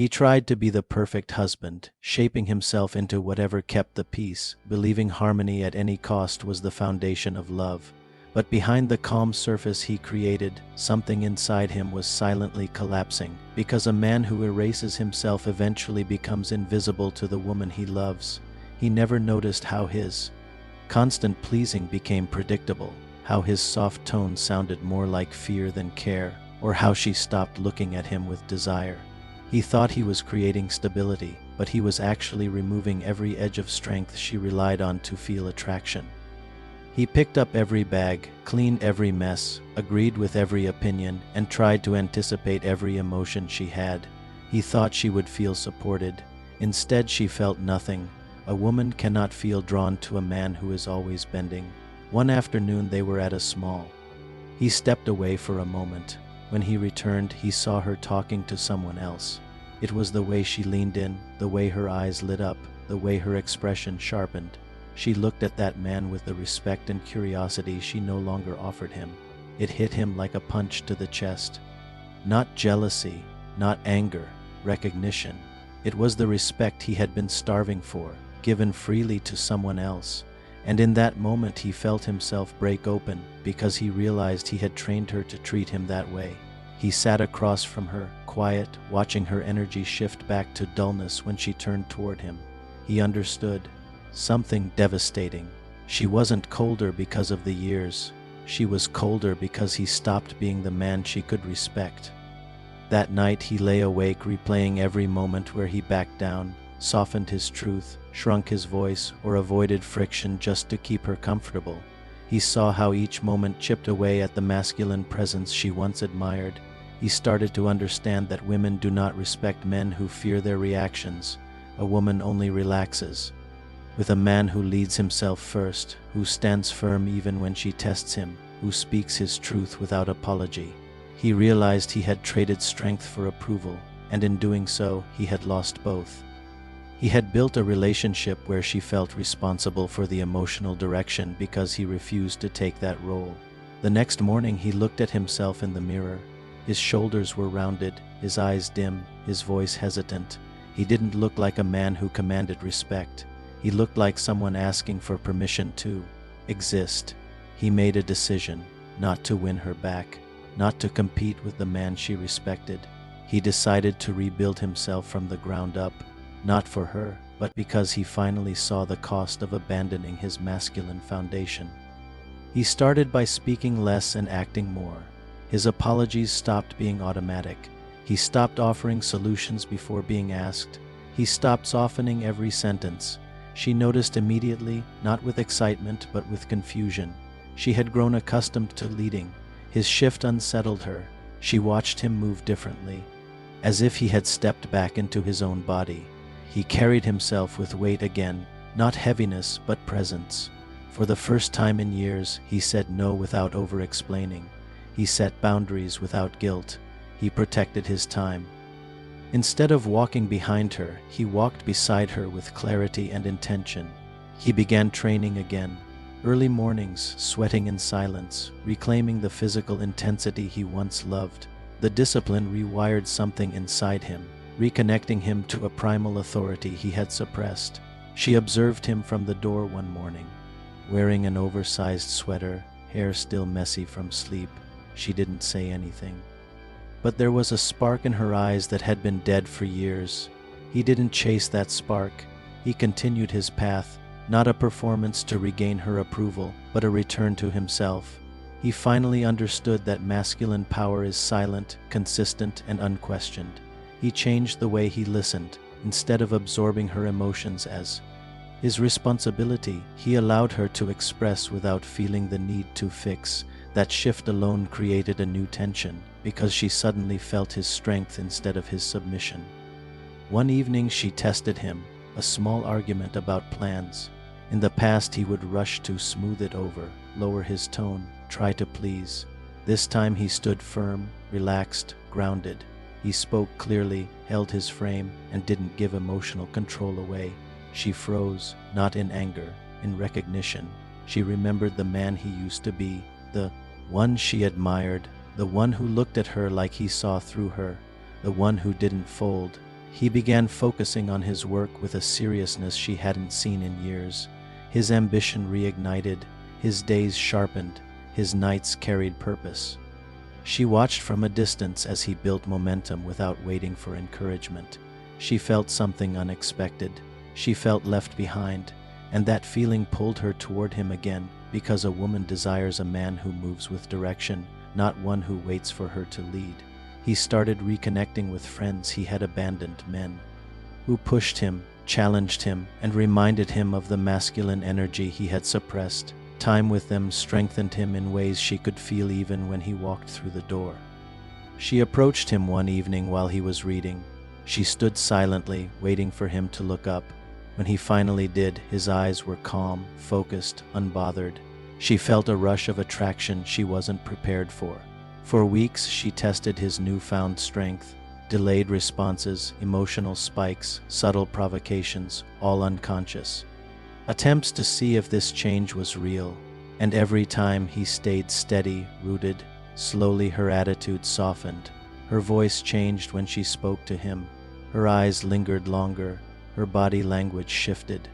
He tried to be the perfect husband, shaping himself into whatever kept the peace, believing harmony at any cost was the foundation of love. But behind the calm surface he created, something inside him was silently collapsing, because a man who erases himself eventually becomes invisible to the woman he loves. He never noticed how his constant pleasing became predictable, how his soft tone sounded more like fear than care, or how she stopped looking at him with desire. He thought he was creating stability, but he was actually removing every edge of strength she relied on to feel attraction. He picked up every bag, cleaned every mess, agreed with every opinion, and tried to anticipate every emotion she had. He thought she would feel supported. Instead, she felt nothing. A woman cannot feel drawn to a man who is always bending. One afternoon they were at a small. He stepped away for a moment. When he returned, he saw her talking to someone else. It was the way she leaned in, the way her eyes lit up, the way her expression sharpened. She looked at that man with the respect and curiosity she no longer offered him. It hit him like a punch to the chest. Not jealousy, not anger, recognition. It was the respect he had been starving for, given freely to someone else. And in that moment he felt himself break open, because he realized he had trained her to treat him that way. He sat across from her, quiet, watching her energy shift back to dullness when she turned toward him. He understood. Something devastating. She wasn't colder because of the years. She was colder because he stopped being the man she could respect. That night he lay awake, replaying every moment where he backed down, softened his truth, shrunk his voice, or avoided friction just to keep her comfortable. He saw how each moment chipped away at the masculine presence she once admired. He started to understand that women do not respect men who fear their reactions. A woman only relaxes with a man who leads himself first, who stands firm even when she tests him, who speaks his truth without apology. He realized he had traded strength for approval, and in doing so, he had lost both. He had built a relationship where she felt responsible for the emotional direction because he refused to take that role. The next morning he looked at himself in the mirror. His shoulders were rounded, his eyes dim, his voice hesitant. He didn't look like a man who commanded respect. He looked like someone asking for permission to exist. He made a decision, not to win her back, not to compete with the man she respected. He decided to rebuild himself from the ground up, not for her, but because he finally saw the cost of abandoning his masculine foundation. He started by speaking less and acting more. His apologies stopped being automatic. He stopped offering solutions before being asked. He stopped softening every sentence. She noticed immediately, not with excitement but with confusion. She had grown accustomed to leading. His shift unsettled her. She watched him move differently, as if he had stepped back into his own body. He carried himself with weight again, not heaviness but presence. For the first time in years, he said no without over-explaining. He set boundaries without guilt. He protected his time. Instead of walking behind her, he walked beside her with clarity and intention. He began training again. Early mornings, sweating in silence, reclaiming the physical intensity he once loved. The discipline rewired something inside him, reconnecting him to a primal authority he had suppressed. She observed him from the door one morning, wearing an oversized sweater, hair still messy from sleep. She didn't say anything. But there was a spark in her eyes that had been dead for years. He didn't chase that spark. He continued his path, not a performance to regain her approval, but a return to himself. He finally understood that masculine power is silent, consistent, and unquestioned. He changed the way he listened. Instead of absorbing her emotions as his responsibility, he allowed her to express without feeling the need to fix. That shift alone created a new tension, because she suddenly felt his strength instead of his submission. One evening she tested him, a small argument about plans. In the past he would rush to smooth it over, lower his tone, try to please. This time he stood firm, relaxed, grounded. He spoke clearly, held his frame, and didn't give emotional control away. She froze, not in anger, in recognition. She remembered the man he used to be, the one she admired, the one who looked at her like he saw through her, the one who didn't fold. He began focusing on his work with a seriousness she hadn't seen in years. His ambition reignited, his days sharpened, his nights carried purpose. She watched from a distance as he built momentum without waiting for encouragement. She felt something unexpected. She felt left behind, and that feeling pulled her toward him again, because a woman desires a man who moves with direction, not one who waits for her to lead. He started reconnecting with friends he had abandoned, men who pushed him, challenged him, and reminded him of the masculine energy he had suppressed. Time with them strengthened him in ways she could feel even when he walked through the door. She approached him one evening while he was reading. She stood silently, waiting for him to look up. When he finally did, his eyes were calm, focused, unbothered. She felt a rush of attraction she wasn't prepared for. For weeks, she tested his newfound strength. Delayed responses, emotional spikes, subtle provocations, all unconscious. Attempts to see if this change was real. And every time he stayed steady, rooted. Slowly her attitude softened. Her voice changed when she spoke to him. Her eyes lingered longer. Her body language shifted.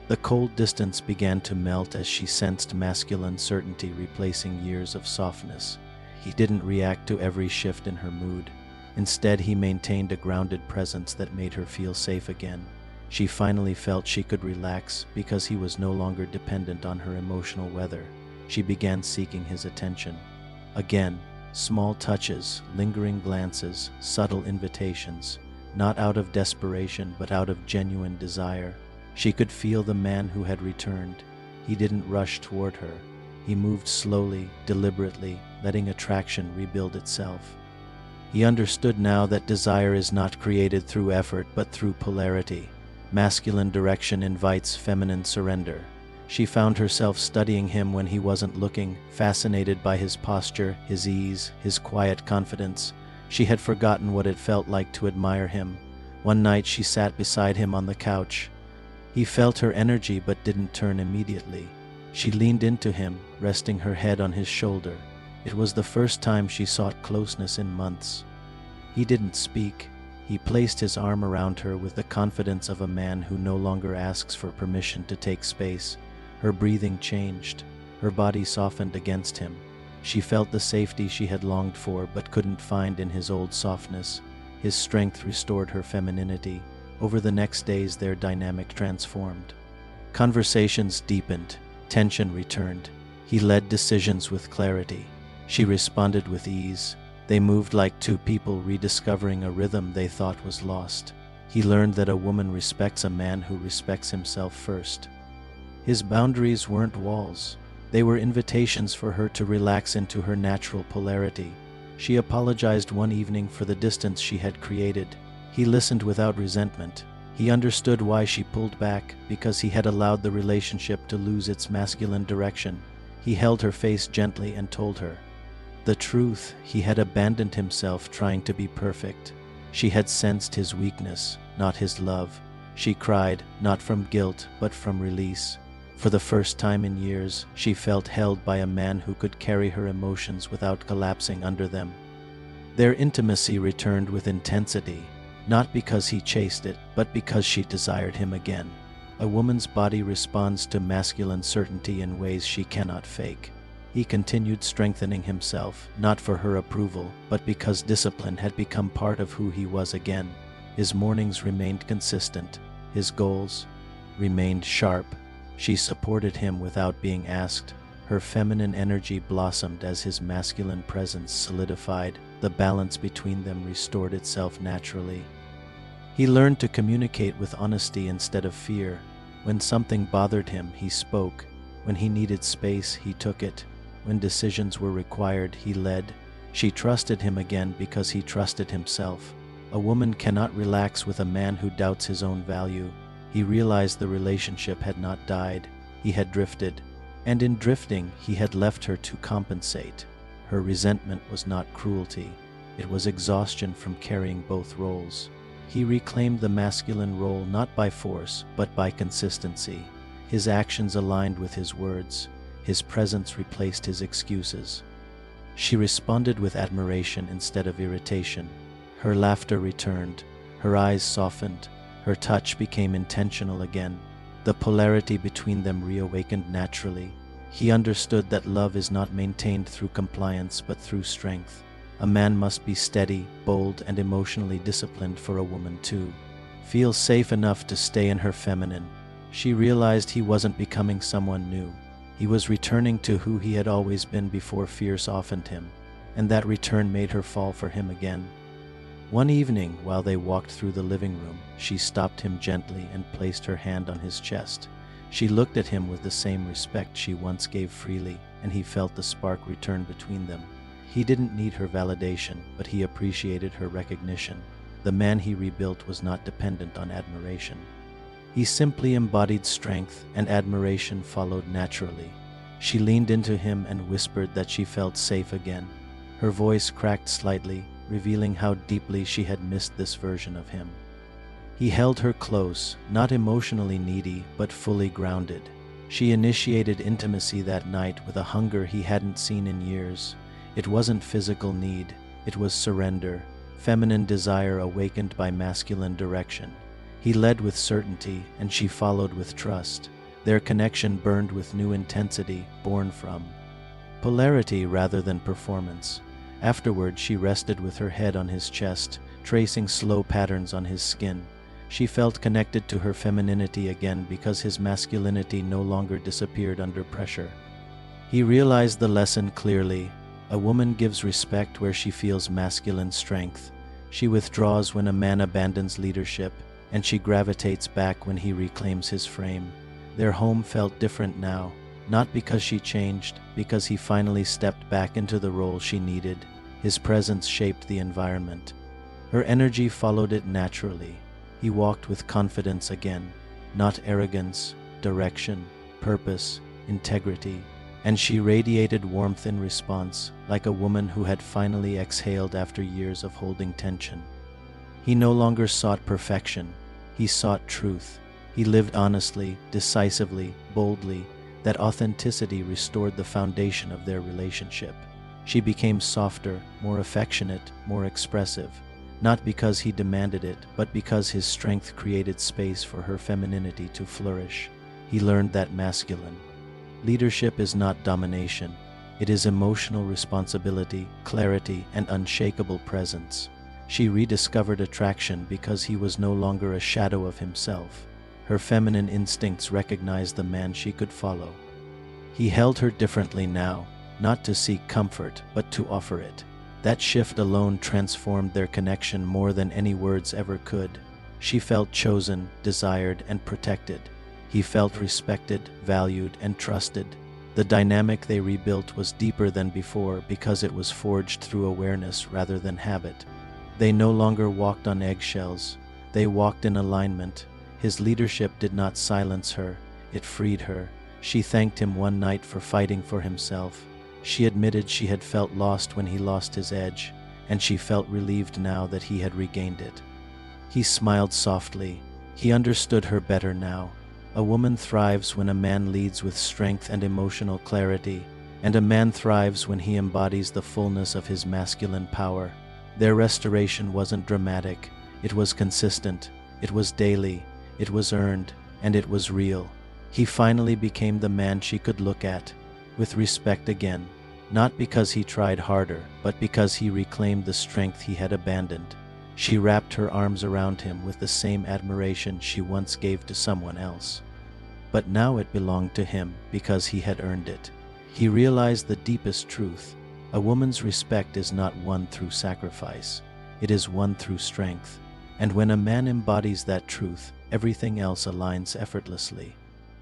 The cold distance began to melt as she sensed masculine certainty replacing years of softness. He didn't react to every shift in her mood. Instead, he maintained a grounded presence that made her feel safe again. She finally felt she could relax because he was no longer dependent on her emotional weather. She began seeking his attention. Again, small touches, lingering glances, subtle invitations. Not out of desperation, but out of genuine desire. She could feel the man who had returned. He didn't rush toward her. He moved slowly, deliberately, letting attraction rebuild itself. He understood now that desire is not created through effort, but through polarity. Masculine direction invites feminine surrender. She found herself studying him when he wasn't looking, fascinated by his posture, his ease, his quiet confidence. She had forgotten what it felt like to admire him. One night she sat beside him on the couch. He felt her energy but didn't turn immediately. She leaned into him, resting her head on his shoulder. It was the first time she sought closeness in months. He didn't speak. He placed his arm around her with the confidence of a man who no longer asks for permission to take space. Her breathing changed. Her body softened against him. She felt the safety she had longed for but couldn't find in his old softness. His strength restored her femininity. Over the next days, their dynamic transformed. Conversations deepened. Tension returned. He led decisions with clarity. She responded with ease. They moved like two people rediscovering a rhythm they thought was lost. He learned that a woman respects a man who respects himself first. His boundaries weren't walls. They were invitations for her to relax into her natural polarity. She apologized one evening for the distance she had created. He listened without resentment. He understood why she pulled back, because he had allowed the relationship to lose its masculine direction. He held her face gently and told her the truth. He had abandoned himself trying to be perfect. She had sensed his weakness, not his love. She cried, not from guilt, but from release. For the first time in years, she felt held by a man who could carry her emotions without collapsing under them. Their intimacy returned with intensity, not because he chased it, but because she desired him again. A woman's body responds to masculine certainty in ways she cannot fake. He continued strengthening himself, not for her approval, but because discipline had become part of who he was again. His mornings remained consistent. His goals remained sharp. She supported him without being asked. Her feminine energy blossomed as his masculine presence solidified. The balance between them restored itself naturally. He learned to communicate with honesty instead of fear. When something bothered him, he spoke. When he needed space, he took it. When decisions were required, he led. She trusted him again because he trusted himself. A woman cannot relax with a man who doubts his own value. He realized the relationship had not died. He had drifted. And in drifting, he had left her to compensate. Her resentment was not cruelty. It was exhaustion from carrying both roles. He reclaimed the masculine role not by force, but by consistency. His actions aligned with his words. His presence replaced his excuses. She responded with admiration instead of irritation. Her laughter returned. Her eyes softened. Her touch became intentional again. The polarity between them reawakened naturally. He understood that love is not maintained through compliance but through strength. A man must be steady, bold, and emotionally disciplined for a woman to feel safe enough to stay in her feminine. She realized he wasn't becoming someone new. He was returning to who he had always been before fear softened him, and that return made her fall for him again. One evening, while they walked through the living room, she stopped him gently and placed her hand on his chest. She looked at him with the same respect she once gave freely, and he felt the spark return between them. He didn't need her validation, but he appreciated her recognition. The man he rebuilt was not dependent on admiration. He simply embodied strength, and admiration followed naturally. She leaned into him and whispered that she felt safe again. Her voice cracked slightly, revealing how deeply she had missed this version of him. He held her close, not emotionally needy, but fully grounded. She initiated intimacy that night with a hunger he hadn't seen in years. It wasn't physical need, it was surrender, feminine desire awakened by masculine direction. He led with certainty, and she followed with trust. Their connection burned with new intensity, born from polarity rather than performance. Afterward, she rested with her head on his chest, tracing slow patterns on his skin. She felt connected to her femininity again because his masculinity no longer disappeared under pressure. He realized the lesson clearly. A woman gives respect where she feels masculine strength. She withdraws when a man abandons leadership, and she gravitates back when he reclaims his frame. Their home felt different now, not because she changed, because he finally stepped back into the role she needed. His presence shaped the environment. Her energy followed it naturally. He walked with confidence again, not arrogance, direction, purpose, integrity, and she radiated warmth in response, like a woman who had finally exhaled after years of holding tension. He no longer sought perfection, he sought truth. He lived honestly, decisively, boldly. That authenticity restored the foundation of their relationship. She became softer, more affectionate, more expressive, not because he demanded it, but because his strength created space for her femininity to flourish. He learned that masculine leadership is not domination. It is emotional responsibility, clarity, and unshakable presence. She rediscovered attraction because he was no longer a shadow of himself. Her feminine instincts recognized the man she could follow. He held her differently now, not to seek comfort, but to offer it. That shift alone transformed their connection more than any words ever could. She felt chosen, desired, and protected. He felt respected, valued, and trusted. The dynamic they rebuilt was deeper than before because it was forged through awareness rather than habit. They no longer walked on eggshells. They walked in alignment. His leadership did not silence her, it freed her. She thanked him one night for fighting for himself. She admitted she had felt lost when he lost his edge, and she felt relieved now that he had regained it. He smiled softly. He understood her better now. A woman thrives when a man leads with strength and emotional clarity, and a man thrives when he embodies the fullness of his masculine power. Their restoration wasn't dramatic. It was consistent. It was daily. It was earned, and it was real. He finally became the man she could look at, with respect again, not because he tried harder, but because he reclaimed the strength he had abandoned. She wrapped her arms around him with the same admiration she once gave to someone else. But now it belonged to him because he had earned it. He realized the deepest truth. A woman's respect is not won through sacrifice. It is won through strength. And when a man embodies that truth, everything else aligns effortlessly.